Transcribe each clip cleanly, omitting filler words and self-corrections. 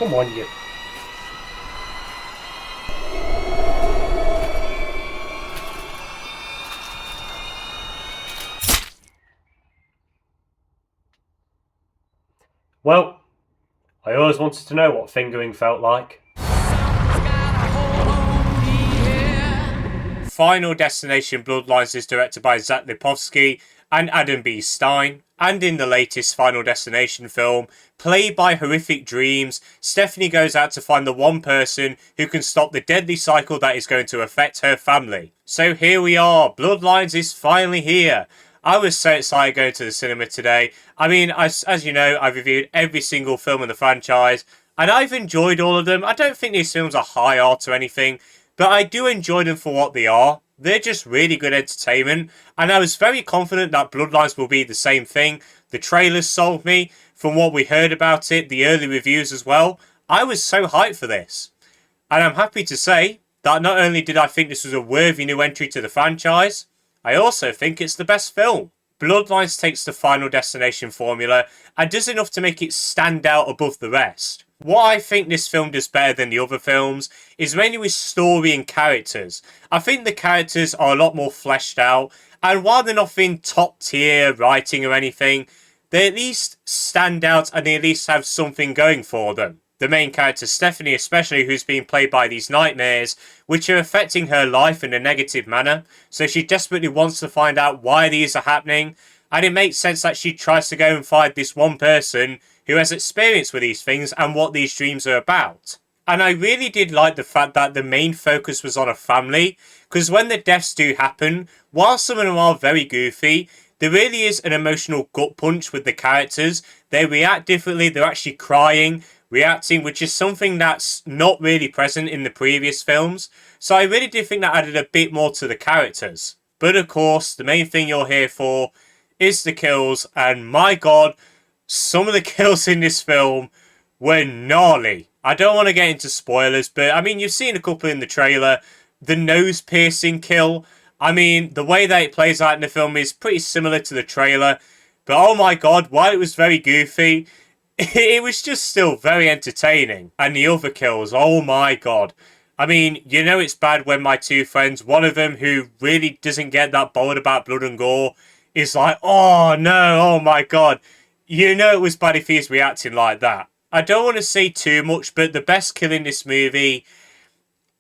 Come on, you. Well, I always wanted to know what fingering felt like. Final Destination Bloodlines is directed by Lipovsky and Adam B. Stein, and in the latest Final Destination film, played by horrific dreams, Stephanie goes out to find the one person who can stop the deadly cycle that is going to affect her family. So here we are, Bloodlines is finally here. I was so excited going to the cinema today. I mean, as you know, I've reviewed every single film in the franchise, and I've enjoyed all of them. I don't think these films are high art or anything, but I do enjoy them for what they are. They're just really good entertainment, and I was very confident that Bloodlines will be the same thing. The trailers sold me. From what we heard about it, the early reviews as well, I was so hyped for this. And I'm happy to say that not only did I think this was a worthy new entry to the franchise, I also think it's the best film. Bloodlines takes the Final Destination formula and does enough to make it stand out above the rest. What I think this film does better than the other films is mainly with story and characters. I think the characters are a lot more fleshed out, and while they're nothing top tier writing or anything, they at least stand out and they at least have something going for them. The main character, Stephanie especially, who's being played by these nightmares, which are affecting her life in a negative manner, so she desperately wants to find out why these are happening, and it makes sense that she tries to go and find this one person who has experience with these things and what these dreams are about. And I really did like the fact that the main focus was on a family, because when the deaths do happen, while some of them are very goofy, there really is an emotional gut punch with the characters. They react differently, they're actually crying, reacting, which is something that's not really present in the previous films. So I really did think that added a bit more to the characters. But of course, the main thing you're here for is the kills, and my god, some of the kills in this film were gnarly. I don't want to get into spoilers, but I mean, you've seen a couple in the trailer. The nose piercing kill, I mean, the way that it plays out in the film is pretty similar to the trailer. But oh my god, while it was very goofy, it was just still very entertaining. And the other kills, oh my god. I mean, you know it's bad when my two friends, one of them who really doesn't get that bothered about blood and gore, is like, oh no, oh my god. You know it was bad if he's reacting like that. I don't want to say too much, but the best kill in this movie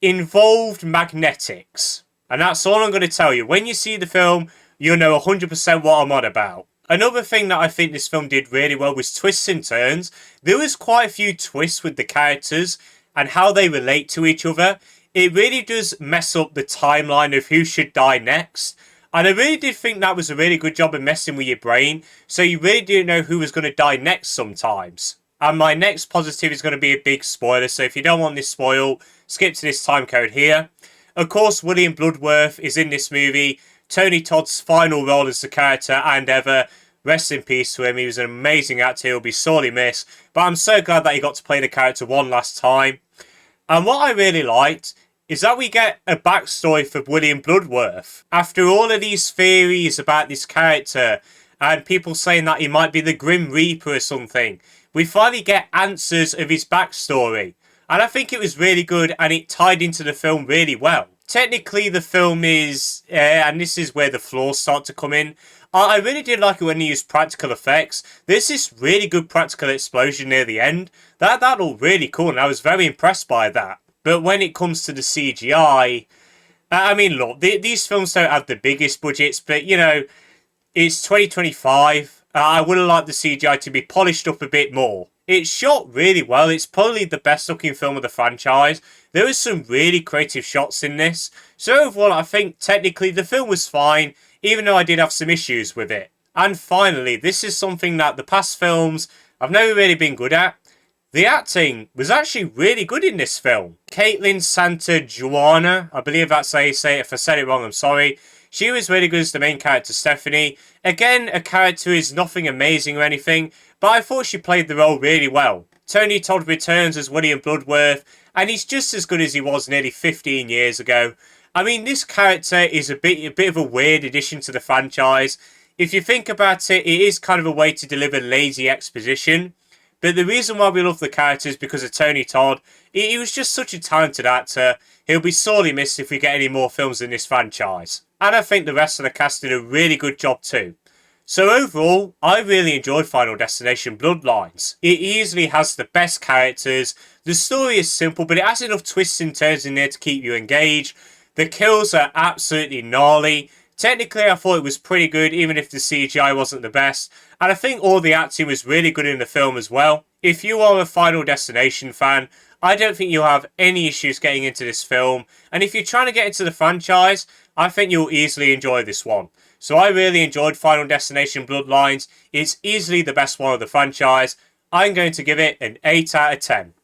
involved magnetics. And that's all I'm going to tell you. When you see the film, you'll know 100% what I'm on about. Another thing that I think this film did really well was twists and turns. There was quite a few twists with the characters and how they relate to each other. It really does mess up the timeline of who should die next. And I really did think that was a really good job of messing with your brain. So you really didn't know who was going to die next sometimes. And my next positive is going to be a big spoiler. So if you don't want this spoiled, skip to this time code here. Of course, William Bloodworth is in this movie. Tony Todd's final role as the character and ever. Rest in peace to him. He was an amazing actor. He'll be sorely missed. But I'm so glad that he got to play the character one last time. And what I really liked is that we get a backstory for William Bloodworth. After all of these theories about this character and people saying that he might be the Grim Reaper or something, we finally get answers of his backstory. And I think it was really good and it tied into the film really well. Technically, the film is, and this is where the flaws start to come in, I really did like it when they used practical effects. There's this really good practical explosion near the end. That looked really cool and I was very impressed by that. But when it comes to the CGI, I mean, look, these films don't have the biggest budgets, but, you know, it's 2025. I would have liked the CGI to be polished up a bit more. It's shot really well. It's probably the best looking film of the franchise. There was some really creative shots in this. So overall, I think technically the film was fine, even though I did have some issues with it. And finally, this is something that the past films I've never really been good at. The acting was actually really good in this film. Kaitlyn Santa Juana, I believe that's how you say it. If I said it wrong, I'm sorry. She was really good as the main character, Stephanie. Again, a character who is nothing amazing or anything, but I thought she played the role really well. Tony Todd returns as William Bloodworth, and he's just as good as he was nearly 15 years ago. I mean, this character is a bit of a weird addition to the franchise. If you think about it, it is kind of a way to deliver lazy exposition. But the reason why we love the character is because of Tony Todd. He was just such a talented actor. He'll be sorely missed if we get any more films in this franchise. And I think the rest of the cast did a really good job too. So overall, I really enjoyed Final Destination Bloodlines. It easily has the best characters. The story is simple, but it has enough twists and turns in there to keep you engaged. The kills are absolutely gnarly. Technically, I thought it was pretty good, even if the CGI wasn't the best. And I think all the acting was really good in the film as well. If you are a Final Destination fan, I don't think you'll have any issues getting into this film. And if you're trying to get into the franchise, I think you'll easily enjoy this one. So I really enjoyed Final Destination Bloodlines. It's easily the best one of the franchise. I'm going to give it an 8 out of 10.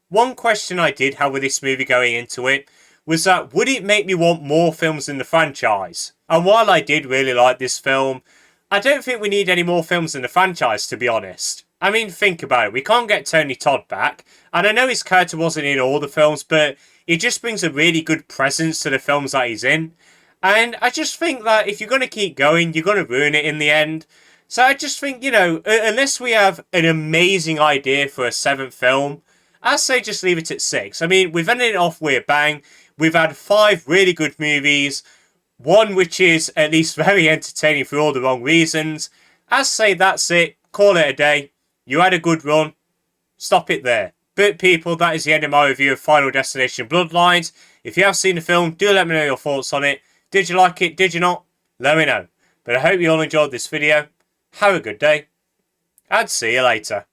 One question I did have with this movie going into it was that would it make me want more films in the franchise? And while I did really like this film, I don't think we need any more films in the franchise, to be honest. I mean, think about it. We can't get Tony Todd back. And I know his character wasn't in all the films, but he just brings a really good presence to the films that he's in. And I just think that if you're going to keep going, you're going to ruin it in the end. So I just think, unless we have an amazing idea for a 7th film, I'd say just leave it at 6. I mean, we've ended it off with a bang. We've had 5 really good movies. One which is at least very entertaining for all the wrong reasons. I'd say that's it. Call it a day. You had a good run. Stop it there. But people, that is the end of my review of Final Destination Bloodlines. If you have seen the film, do let me know your thoughts on it. Did you like it? Did you not? Let me know. But I hope you all enjoyed this video. Have a good day. And see you later.